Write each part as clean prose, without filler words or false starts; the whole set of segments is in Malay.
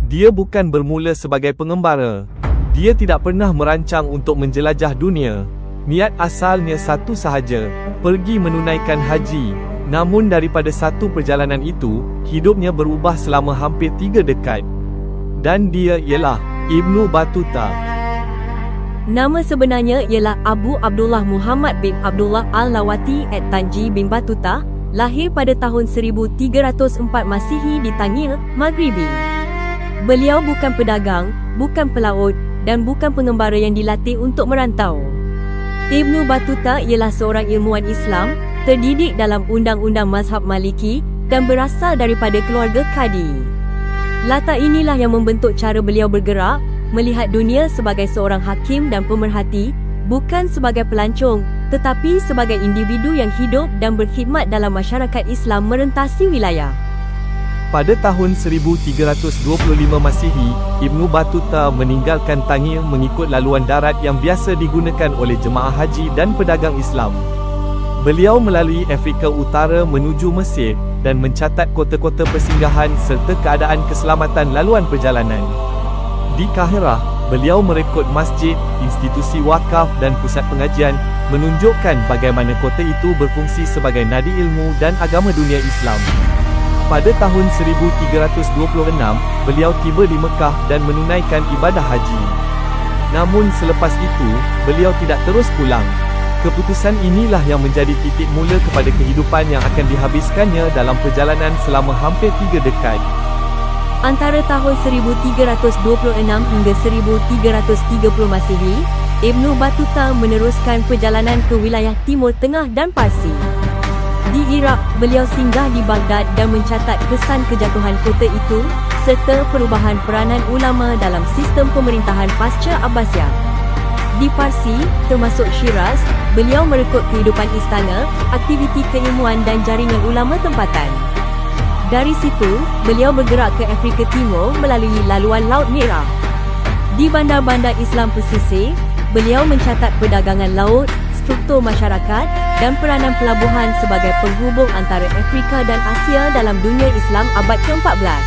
Dia bukan bermula sebagai pengembara. Dia tidak pernah merancang untuk menjelajah dunia. Niat asalnya satu sahaja, pergi menunaikan haji. Namun daripada satu perjalanan itu, hidupnya berubah selama hampir 3 dekad. Dan dia ialah Ibnu Battuta. Nama sebenarnya ialah Abu Abdullah Muhammad bin Abdullah Al-Lawati at-Tanji bin Battuta, lahir pada tahun 1304 Masihi di Tangil, Maghribi. Beliau bukan pedagang, bukan pelaut, dan bukan pengembara yang dilatih untuk merantau. Ibnu Battuta ialah seorang ilmuwan Islam, terdidik dalam undang-undang mazhab Maliki dan berasal daripada keluarga Qadi. Latar inilah yang membentuk cara beliau bergerak, melihat dunia sebagai seorang hakim dan pemerhati, bukan sebagai pelancong, tetapi sebagai individu yang hidup dan berkhidmat dalam masyarakat Islam merentasi wilayah. Pada tahun 1325 Masihi, Ibnu Battuta meninggalkan Tangil mengikut laluan darat yang biasa digunakan oleh jemaah haji dan pedagang Islam. Beliau melalui Afrika Utara menuju Mesir dan mencatat kota-kota persinggahan serta keadaan keselamatan laluan perjalanan. Di Kahirah, beliau merekod masjid, institusi wakaf dan pusat pengajian, menunjukkan bagaimana kota itu berfungsi sebagai nadi ilmu dan agama dunia Islam. Pada tahun 1326, beliau tiba di Mekah dan menunaikan ibadah haji. Namun selepas itu, beliau tidak terus pulang. Keputusan inilah yang menjadi titik mula kepada kehidupan yang akan dihabiskannya dalam perjalanan selama hampir 3 dekad. Antara tahun 1326 hingga 1330 Masihi, Ibnu Battuta meneruskan perjalanan ke wilayah Timur Tengah dan Parsi. Di Iraq, beliau singgah di Baghdad dan mencatat kesan kejatuhan kota itu, serta perubahan peranan ulama dalam sistem pemerintahan pasca Abbasiyah. Di Parsi, termasuk Shiraz, beliau merekod kehidupan istana, aktiviti keilmuan dan jaringan ulama tempatan. Dari situ, beliau bergerak ke Afrika Timur melalui laluan Laut Merah. Di bandar-bandar Islam pesisir, beliau mencatat perdagangan laut, struktur masyarakat, dan peranan pelabuhan sebagai penghubung antara Afrika dan Asia dalam dunia Islam abad ke-14.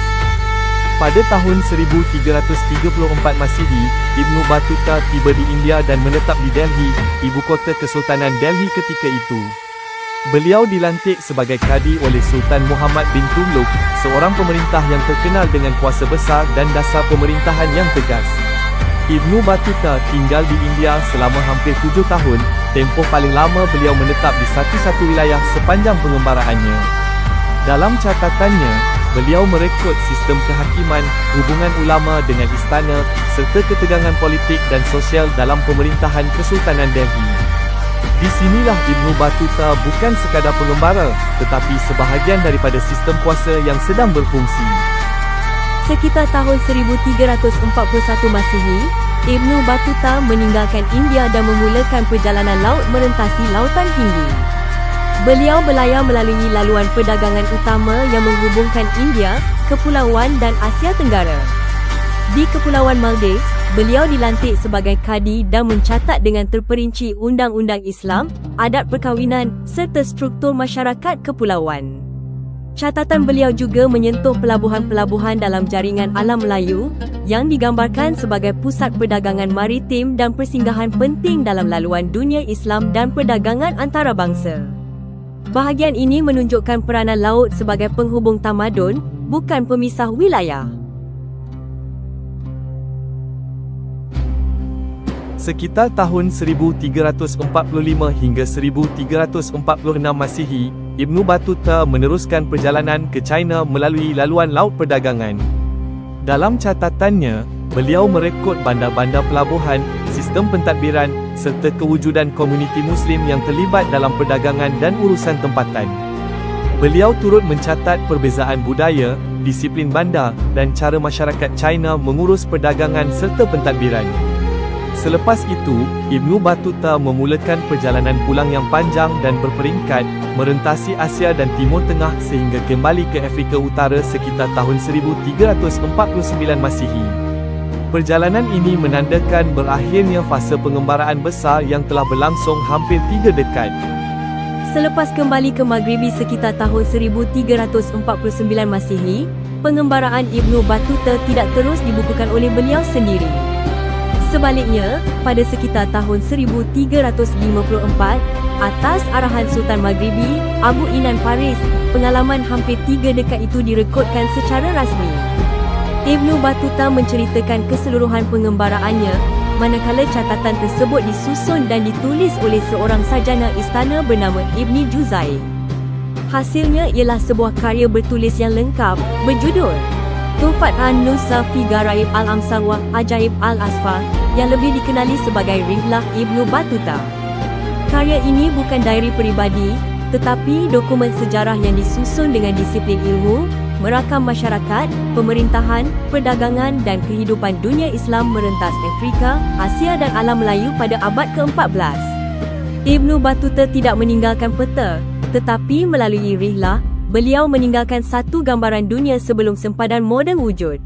Pada tahun 1334 Masihi, Ibnu Battuta tiba di India dan menetap di Delhi, ibu kota Kesultanan Delhi ketika itu. Beliau dilantik sebagai Qadi oleh Sultan Muhammad bin Tughlaq, seorang pemerintah yang terkenal dengan kuasa besar dan dasar pemerintahan yang tegas. Ibnu Battuta tinggal di India selama hampir 7 tahun, tempoh paling lama beliau menetap di satu-satu wilayah sepanjang pengembaraannya. Dalam catatannya, beliau merekod sistem kehakiman, hubungan ulama dengan istana, serta ketegangan politik dan sosial dalam pemerintahan Kesultanan Delhi. Di sinilah Ibnu Battuta bukan sekadar pengembara, tetapi sebahagian daripada sistem kuasa yang sedang berfungsi. Sekitar tahun 1341 Masihi, Ibnu Battuta meninggalkan India dan memulakan perjalanan laut merentasi Lautan Hindi. Beliau berlayar melalui laluan perdagangan utama yang menghubungkan India, Kepulauan dan Asia Tenggara. Di Kepulauan Maldives, beliau dilantik sebagai Qadi dan mencatat dengan terperinci undang-undang Islam, adat perkahwinan serta struktur masyarakat kepulauan. Catatan beliau juga menyentuh pelabuhan-pelabuhan dalam jaringan alam Melayu, yang digambarkan sebagai pusat perdagangan maritim dan persinggahan penting dalam laluan dunia Islam dan perdagangan antarabangsa. Bahagian ini menunjukkan peranan laut sebagai penghubung tamadun, bukan pemisah wilayah. Sekitar tahun 1345 hingga 1346 Masihi, Ibnu Battuta meneruskan perjalanan ke China melalui laluan laut perdagangan. Dalam catatannya, beliau merekod bandar-bandar pelabuhan, sistem pentadbiran, serta kewujudan komuniti Muslim yang terlibat dalam perdagangan dan urusan tempatan. Beliau turut mencatat perbezaan budaya, disiplin bandar, dan cara masyarakat China mengurus perdagangan serta pentadbiran. Selepas itu, Ibnu Battuta memulakan perjalanan pulang yang panjang dan berperingkat, merentasi Asia dan Timur Tengah sehingga kembali ke Afrika Utara sekitar tahun 1349 Masihi. Perjalanan ini menandakan berakhirnya fasa pengembaraan besar yang telah berlangsung hampir 3 dekad. Selepas kembali ke Maghribi sekitar tahun 1349 Masihi, pengembaraan Ibnu Battuta tidak terus dibukukan oleh beliau sendiri. Sebaliknya, pada sekitar tahun 1354, atas arahan Sultan Maghribi, Abu Inan Faris, pengalaman hampir 3 dekad itu direkodkan secara rasmi. Ibnu Battuta menceritakan keseluruhan pengembaraannya, manakala catatan tersebut disusun dan ditulis oleh seorang sarjana istana bernama Ibni Juzai. Hasilnya ialah sebuah karya bertulis yang lengkap, berjudul Tuhfat an-Nusa fi Garaib al-Amsar wa Ajaib al-Asfar, yang lebih dikenali sebagai Rihlah Ibnu Battuta. Karya ini bukan diary peribadi, tetapi dokumen sejarah yang disusun dengan disiplin ilmu, merakam masyarakat, pemerintahan, perdagangan dan kehidupan dunia Islam merentas Afrika, Asia dan alam Melayu pada abad ke-14. Ibnu Battuta tidak meninggalkan peta, tetapi melalui Rihlah, beliau meninggalkan satu gambaran dunia sebelum sempadan moden wujud.